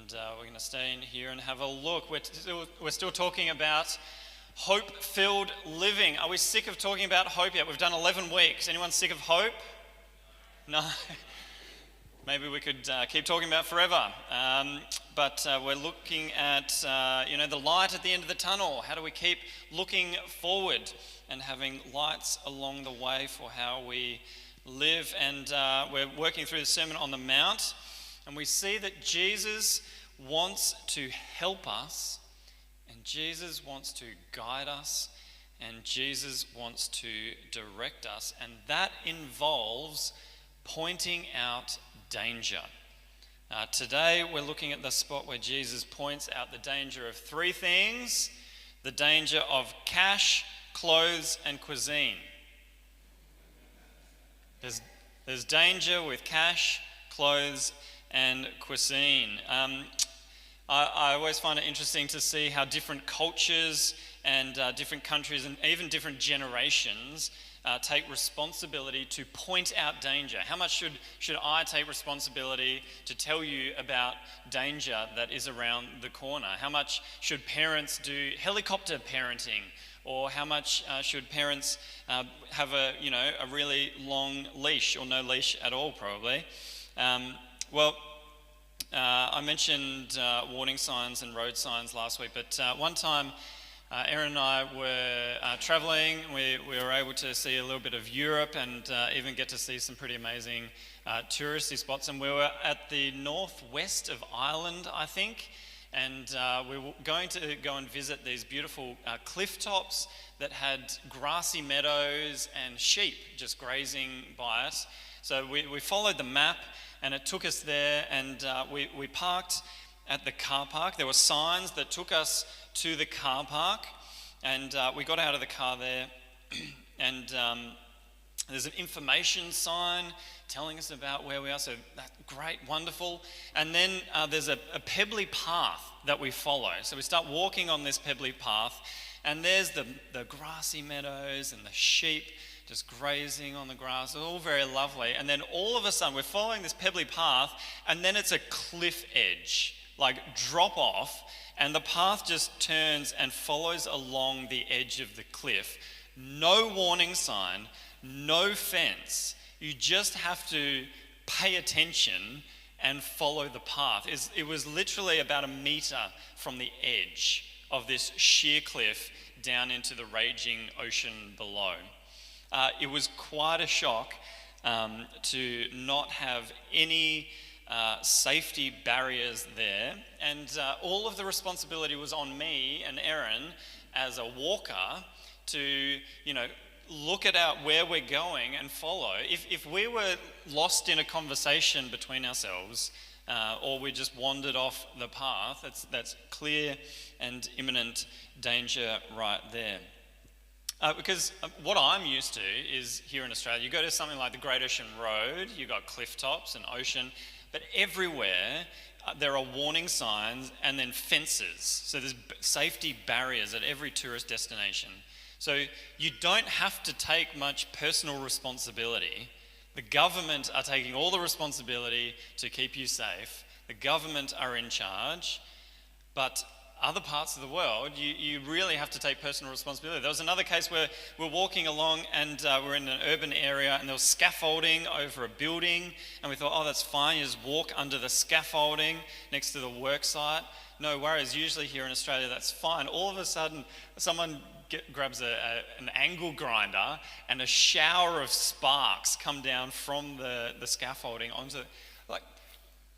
And we're going to stay in here and have a look. We're still talking about hope-filled living. Are we sick of talking about hope yet? We've done 11 weeks. Anyone sick of hope? No? Maybe we could keep talking about forever. But we're looking at, the light at the end of the tunnel. How do we keep looking forward and having lights along the way for how we live? And we're working through the Sermon on the Mount. And we see that Jesus wants to help us, and Jesus wants to guide us, and Jesus wants to direct us. And that involves pointing out danger. Today we're looking at the spot where Jesus points out the danger of three things: the danger of cash, clothes, and cuisine. There's danger with cash, clothes, and cuisine. I always find it interesting to see how different cultures and different countries and even different generations take responsibility to point out danger. How much should I take responsibility to tell you about danger that is around the corner? How much should parents do helicopter parenting? Or how much should parents have a really long leash, or no leash at all, probably? I mentioned warning signs and road signs last week, but one time Erin and I were travelling. We were able to see a little bit of Europe and even get to see some pretty amazing touristy spots. And we were at the northwest of Ireland, I think, and we were going to go and visit these beautiful cliff tops that had grassy meadows and sheep just grazing by it. So we followed the map, and it took us there, and we parked at the car park. There were signs that took us to the car park, and we got out of the car there, and there's an information sign telling us about where we are, so that's great, wonderful. And then there's a pebbly path that we follow. So we start walking on this pebbly path, and there's the grassy meadows and the sheep just grazing on the grass. It's all very lovely. And then all of a sudden, we're following this pebbly path, and then it's a cliff edge, like drop off, and the path just turns and follows along the edge of the cliff. No warning sign, no fence. You just have to pay attention and follow the path. It was literally about a metre from the edge of this sheer cliff down into the raging ocean below. It was quite a shock to not have any safety barriers there, and all of the responsibility was on me and Erin as a walker to, look at where we're going and follow. If we were lost in a conversation between ourselves, or we just wandered off the path, that's clear and imminent danger right there. Because what I'm used to is here in Australia, you go to something like the Great Ocean Road, you've got cliff tops and ocean, but everywhere there are warning signs and then fences. So there's safety barriers at every tourist destination. So you don't have to take much personal responsibility. The government are taking all the responsibility to keep you safe. The government are in charge, but other parts of the world, you really have to take personal responsibility. There was another case where we're walking along, and we're in an urban area, and there was scaffolding over a building, and we thought, oh, that's fine, you just walk under the scaffolding next to the work site. No worries, usually here in Australia that's fine. All of a sudden, someone grabs an angle grinder, and a shower of sparks come down from the scaffolding onto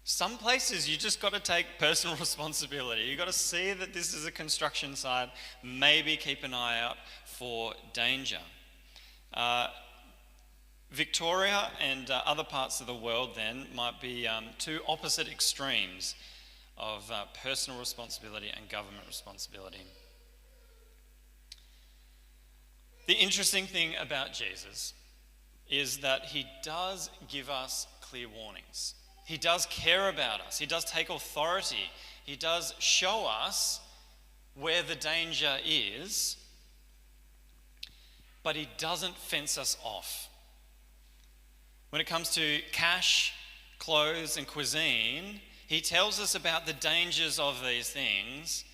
some places. You just got to take personal responsibility. You got to see that this is a construction site. Maybe keep an eye out for danger. Victoria and other parts of the world then might be two opposite extremes of personal responsibility and government responsibility. The interesting thing about Jesus is that he does give us clear warnings. He does care about us. He does take authority. He does show us where the danger is, but he doesn't fence us off. When it comes to cash, clothes, and cuisine, He tells us about the dangers of these things,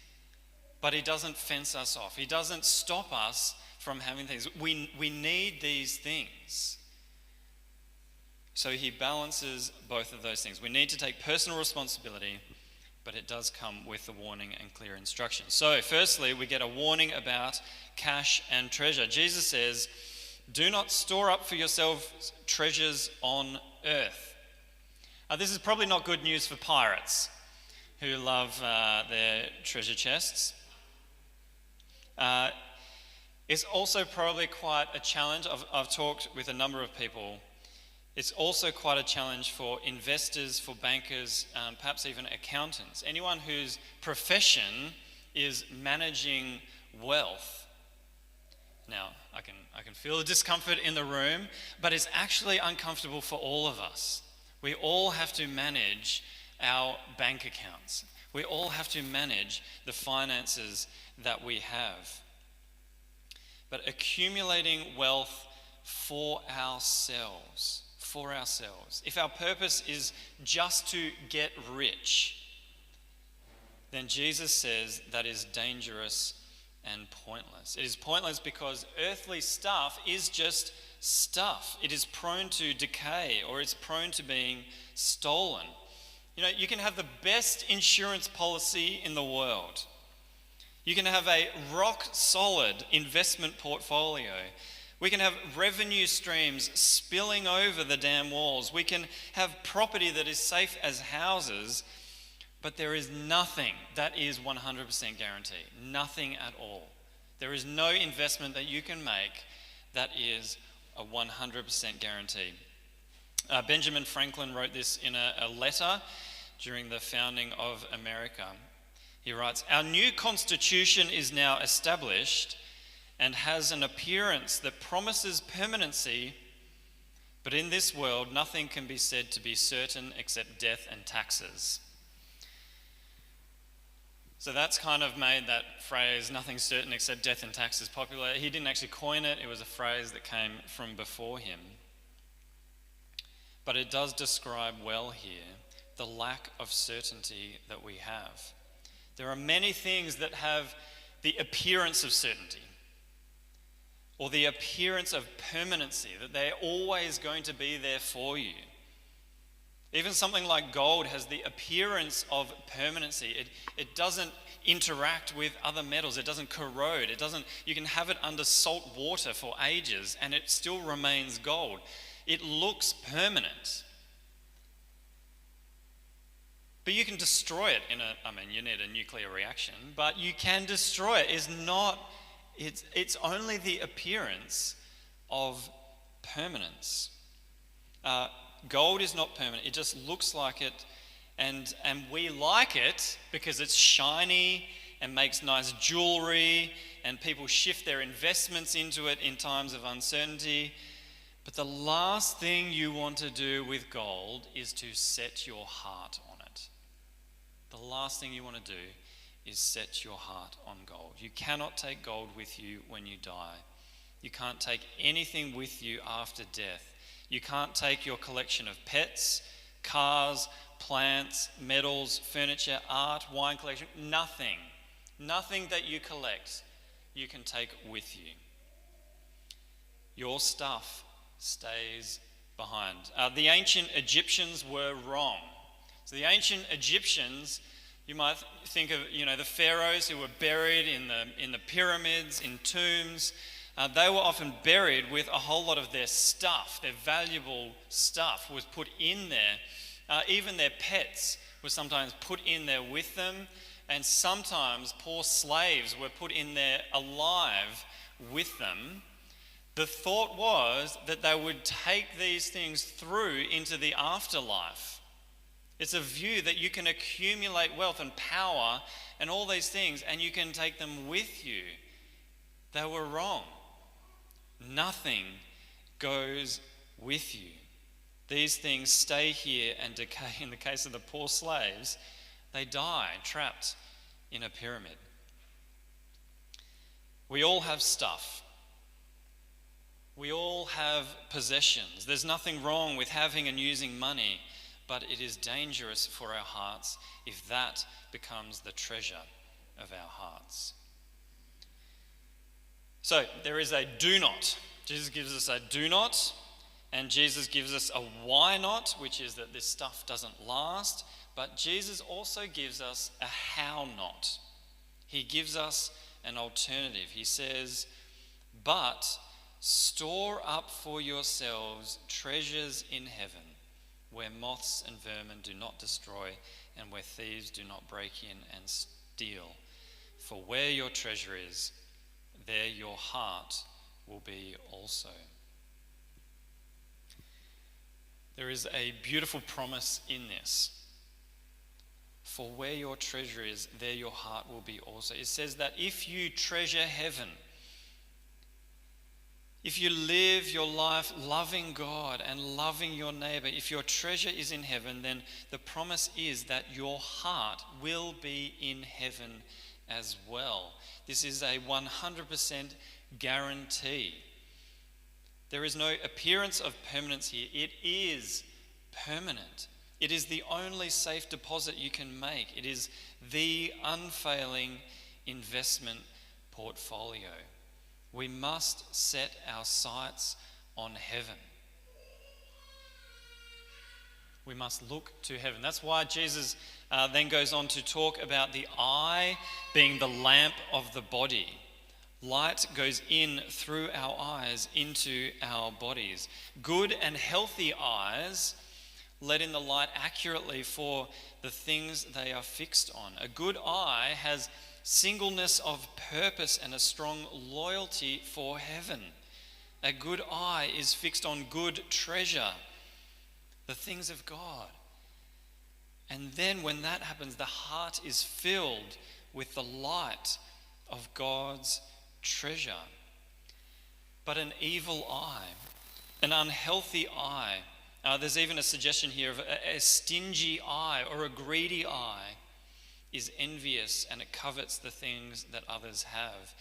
but he doesn't fence us off. He doesn't stop us from having things. We need these things. So he balances both of those things. We need to take personal responsibility, but it does come with a warning and clear instruction. So firstly, we get a warning about cash and treasure. Jesus says, "Do not store up for yourselves treasures on earth." This is probably not good news for pirates who love their treasure chests. It's also probably quite a challenge. I've talked with a number of people. It's also quite a challenge for investors, for bankers, perhaps even accountants. Anyone whose profession is managing wealth. Now, I can feel the discomfort in the room, but it's actually uncomfortable for all of us. We all have to manage our bank accounts. We all have to manage the finances that we have. But accumulating wealth for ourselves. If our purpose is just to get rich, then Jesus says that is dangerous and pointless. It is pointless because earthly stuff is just stuff. It is prone to decay, or it's prone to being stolen. You can have the best insurance policy in the world. You can have a rock solid investment portfolio. We can have revenue streams spilling over the damn walls. We can have property that is safe as houses, but there is nothing that is 100% guaranteed. Nothing at all. There is no investment that you can make that is a 100% guarantee. Benjamin Franklin wrote this in a letter during the founding of America. He writes, "Our new constitution is now established and has an appearance that promises permanency, but in this world nothing can be said to be certain except death and taxes." So that's kind of made that phrase, "nothing's certain except death and taxes," popular. He didn't actually coin it. It was a phrase that came from before him. But it does describe well here the lack of certainty that we have. There are many things that have the appearance of certainty, or the appearance of permanency, that they're always going to be there for you. Even something like gold has the appearance of permanency. It doesn't interact with other metals. It doesn't corrode. You can have it under salt water for ages and it still remains gold. It looks permanent. But you can destroy it you need a nuclear reaction, but you can destroy it. It's only the appearance of permanence. Gold is not permanent. It just looks like it, and we like it because it's shiny and makes nice jewelry, and people shift their investments into it in times of uncertainty. But the last thing you want to do with gold is to set your heart on it. The last thing you want to do is set your heart on gold. You cannot take gold with you when you die. You can't take anything with you after death. You can't take your collection of pets, cars, plants, metals, furniture, art, wine collection, nothing that you collect you can take with you. Your stuff stays behind. The ancient Egyptians were wrong. So the ancient Egyptians, you might think of, the pharaohs who were buried in the pyramids, in tombs. They were often buried with a whole lot of their stuff. Their valuable stuff was put in there. Even their pets were sometimes put in there with them. And sometimes poor slaves were put in there alive with them. The thought was that they would take these things through into the afterlife. It's a view that you can accumulate wealth and power and all these things, and you can take them with you. They were wrong. Nothing goes with you. These things stay here and decay. In the case of the poor slaves, they die trapped in a pyramid. We all have stuff. We all have possessions. There's nothing wrong with having and using money. but it is dangerous for our hearts if that becomes the treasure of our hearts. So there is a do not. Jesus gives us a do not, and Jesus gives us a why not, which is that this stuff doesn't last, but Jesus also gives us a how not. He gives us an alternative. He says, but store up for yourselves treasures in heaven, where moths and vermin do not destroy, and where thieves do not break in and steal. For where your treasure is, there your heart will be also. There is a beautiful promise in this. For where your treasure is, there your heart will be also. It says that if you treasure heaven, if you live your life loving God and loving your neighbor, if your treasure is in heaven, then the promise is that your heart will be in heaven as well. This is a 100% guarantee. There is no appearance of permanence here. It is permanent. It is the only safe deposit you can make. It is the unfailing investment portfolio. We must set our sights on heaven. We must look to heaven. That's why Jesus then goes on to talk about the eye being the lamp of the body. Light goes in through our eyes into our bodies. Good and healthy eyes let in the light accurately for the things they are fixed on. A good eye has singleness of purpose and a strong loyalty for heaven. A good eye is fixed on good treasure, the things of God. And then when that happens, the heart is filled with the light of God's treasure. But an evil eye, an unhealthy eye, there's even a suggestion here of a stingy eye or a greedy eye, is envious and it covets the things that others have.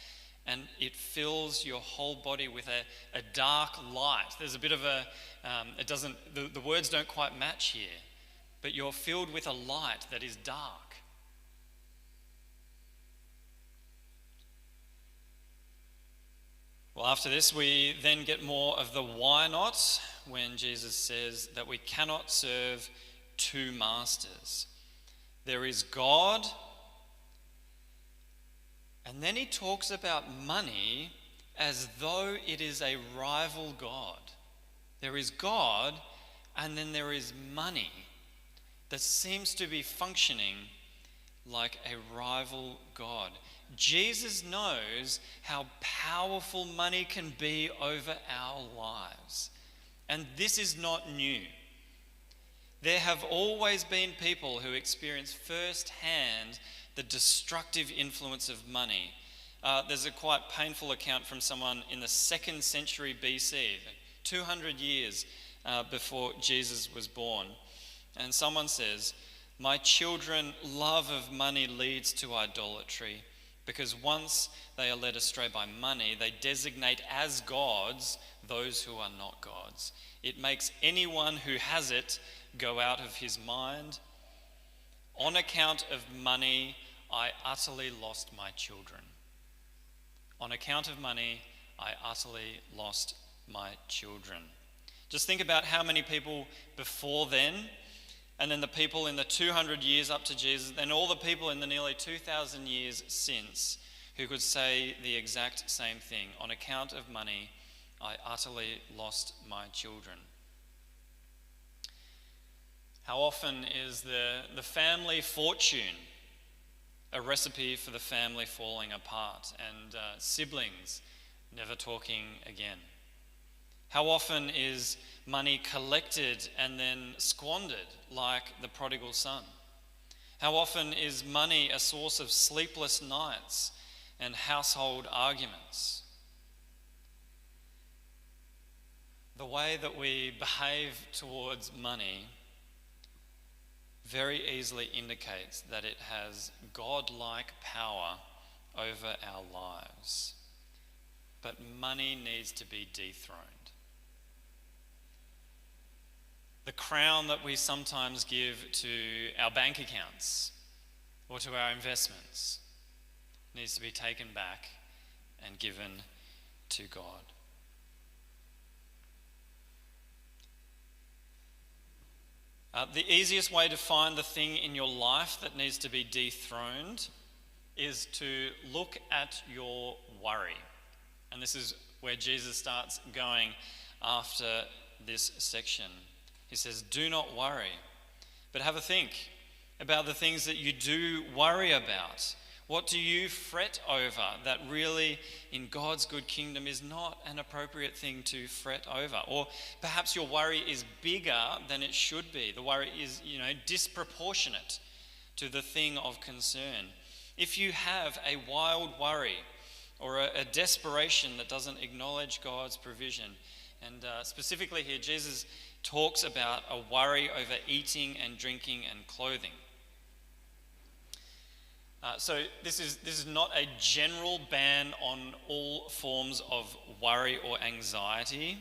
And it fills your whole body with a dark light. There's a bit of the words don't quite match here, but you're filled with a light that is dark. Well, after this, we then get more of the why not when Jesus says that we cannot serve two masters. There is God, and then he talks about money as though it is a rival God. There is God, and then there is money that seems to be functioning like a rival God. Jesus knows how powerful money can be over our lives. And this is not new. There have always been people who experience firsthand the destructive influence of money. There's a quite painful account from someone in the 2nd century BC, 200 years before Jesus was born. And someone says, "My children, love of money leads to idolatry, because once they are led astray by money, they designate as gods those who are not gods. It makes anyone who has it go out of his mind. On account of money, I utterly lost my children." On account of money, I utterly lost my children. Just think about how many people before then, and then the people in the 200 years up to Jesus, and all the people in the nearly 2,000 years since who could say the exact same thing. On account of money, I utterly lost my children. How often is the family fortune a recipe for the family falling apart and siblings never talking again? How often is money collected and then squandered like the prodigal son? How often is money a source of sleepless nights and household arguments? The way that we behave towards money very easily indicates that it has God-like power over our lives. But money needs to be dethroned. the crown that we sometimes give to our bank accounts or to our investments needs to be taken back and given to God. The easiest way to find the thing in your life that needs to be dethroned is to look at your worry. And this is where Jesus starts going after this section. He says, do not worry, but have a think about the things that you do worry about. What do you fret over that really in God's good kingdom is not an appropriate thing to fret over? Or perhaps your worry is bigger than it should be. The worry is, disproportionate to the thing of concern. If you have a wild worry or a desperation that doesn't acknowledge God's provision, and specifically here, Jesus talks about a worry over eating and drinking and clothing. So this is not a general ban on all forms of worry or anxiety.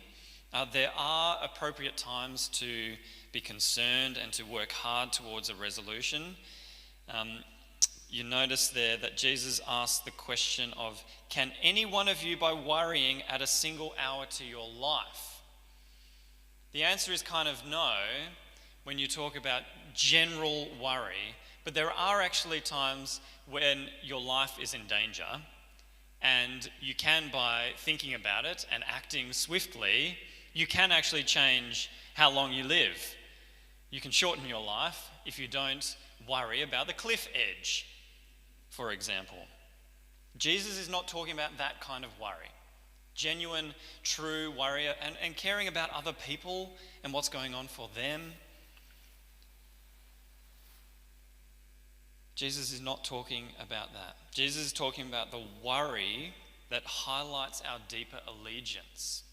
There are appropriate times to be concerned and to work hard towards a resolution. You notice there that Jesus asked the question of, can any one of you by worrying add a single hour to your life? The answer is kind of no when you talk about general worry. But there are actually times when your life is in danger, and you can, by thinking about it and acting swiftly, you can actually change how long you live. You can shorten your life if you don't worry about the cliff edge, for example. Jesus is not talking about that kind of worry. Genuine, true worry and caring about other people and what's going on for them. Jesus is not talking about that. Jesus is talking about the worry that highlights our deeper allegiance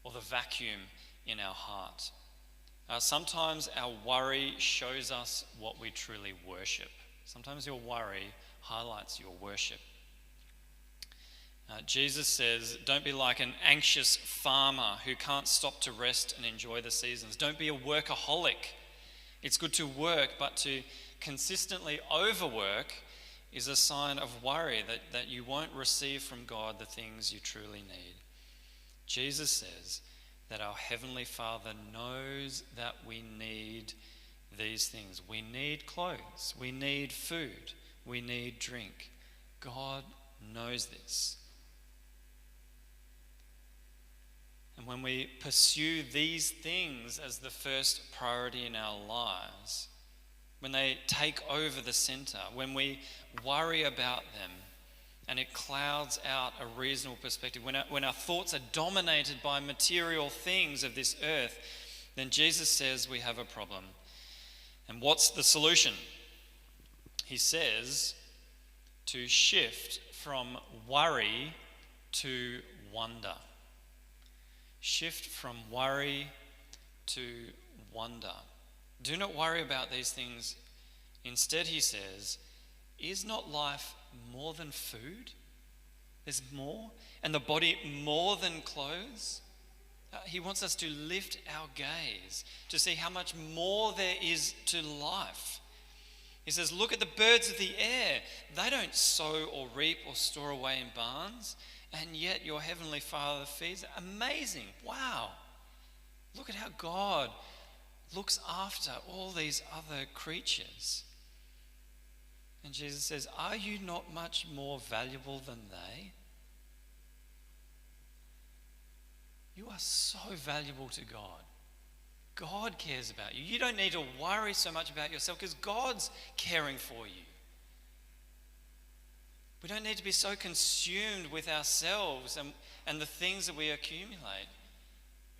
or the vacuum in our heart. Sometimes our worry shows us what we truly worship. Sometimes your worry highlights your worship. Jesus says, don't be like an anxious farmer who can't stop to rest and enjoy the seasons. Don't be a workaholic. It's good to work, but to consistently overwork is a sign of worry that you won't receive from God the things you truly need. Jesus says that our Heavenly Father knows that we need these things. We need clothes, we need food, we need drink. God knows this. And when we pursue these things as the first priority in our lives, when they take over the center, when we worry about them and it clouds out a reasonable perspective, when our thoughts are dominated by material things of this earth, then Jesus says we have a problem. And what's the solution? He says to shift from worry to wonder. Shift from worry to wonder. Do not worry about these things. Instead, he says, is not life more than food? There's more. And the body more than clothes? He wants us to lift our gaze to see how much more there is to life. He says, look at the birds of the air. They don't sow or reap or store away in barns, and yet your Heavenly Father feeds them. Amazing. Wow. Look at how God looks after all these other creatures. And Jesus says, are you not much more valuable than they? You are so valuable to God. God cares about you. You don't need to worry so much about yourself because God's caring for you. We don't need to be so consumed with ourselves and the things that we accumulate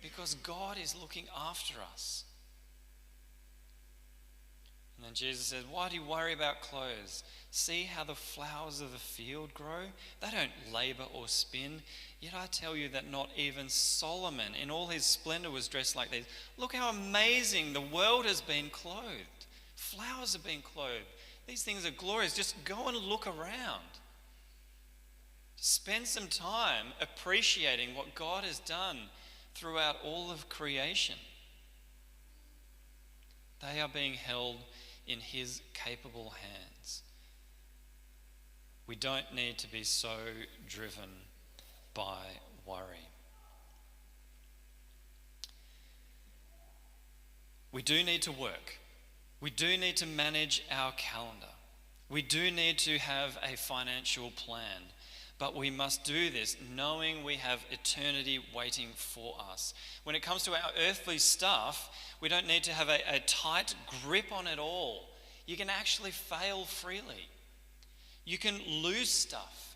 because God is looking after us. And then Jesus says, why do you worry about clothes? See how the flowers of the field grow? They don't labor or spin. Yet I tell you that not even Solomon in all his splendor was dressed like these. Look how amazing the world has been clothed. Flowers have been clothed. These things are glorious. Just go and look around. Spend some time appreciating what God has done throughout all of creation. They are being held in his capable hands. We don't need to be so driven by worry. We do need to work. We do need to manage our calendar. We do need to have a financial plan. But we must do this knowing we have eternity waiting for us. When it comes to our earthly stuff, we don't need to have a tight grip on it all. You can actually fail freely. You can lose stuff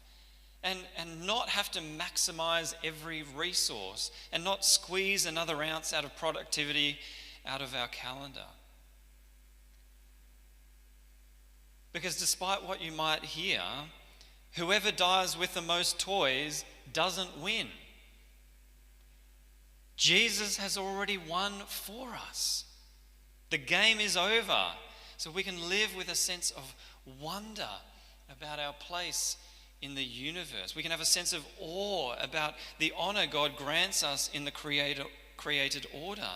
and not have to maximize every resource and not squeeze another ounce out of productivity out of our calendar. Because despite what you might hear, whoever dies with the most toys doesn't win. Jesus has already won for us. The game is over, so we can live with a sense of wonder about our place in the universe. We can have a sense of awe about the honor God grants us in the created order.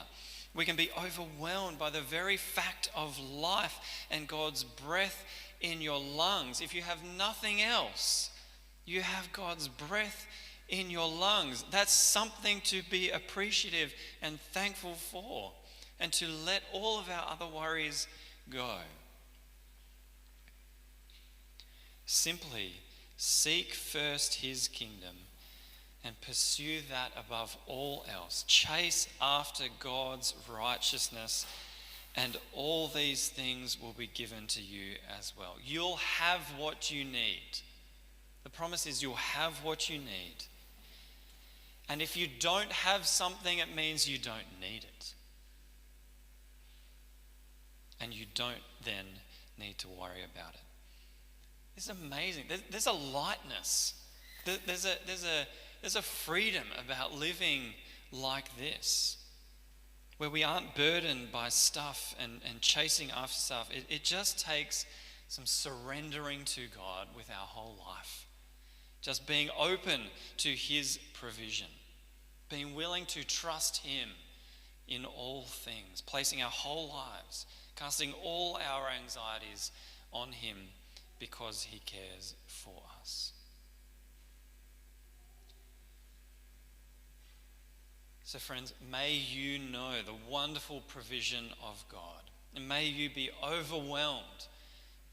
We can be overwhelmed by the very fact of life and God's breath in your lungs. If you have nothing else, you have God's breath in your lungs. That's something to be appreciative and thankful for, and to let all of our other worries go. Simply seek first his kingdom and pursue that above all else. Chase after God's righteousness, and all these things will be given to you as well. You'll have what you need. The promise is you'll have what you need. And if you don't have something, it means you don't need it. And you don't then need to worry about it. It's amazing. There's a lightness. There's a freedom about living like this, where we aren't burdened by stuff and chasing after stuff. It just takes some surrendering to God with our whole life. Just being open to his provision. Being willing to trust him in all things. Placing our whole lives, casting all our anxieties on him because he cares for us. So friends, may you know the wonderful provision of God, and may you be overwhelmed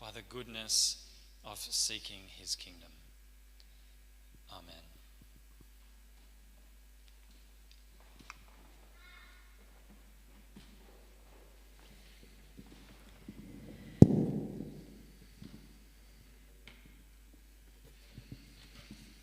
by the goodness of seeking his kingdom. Amen.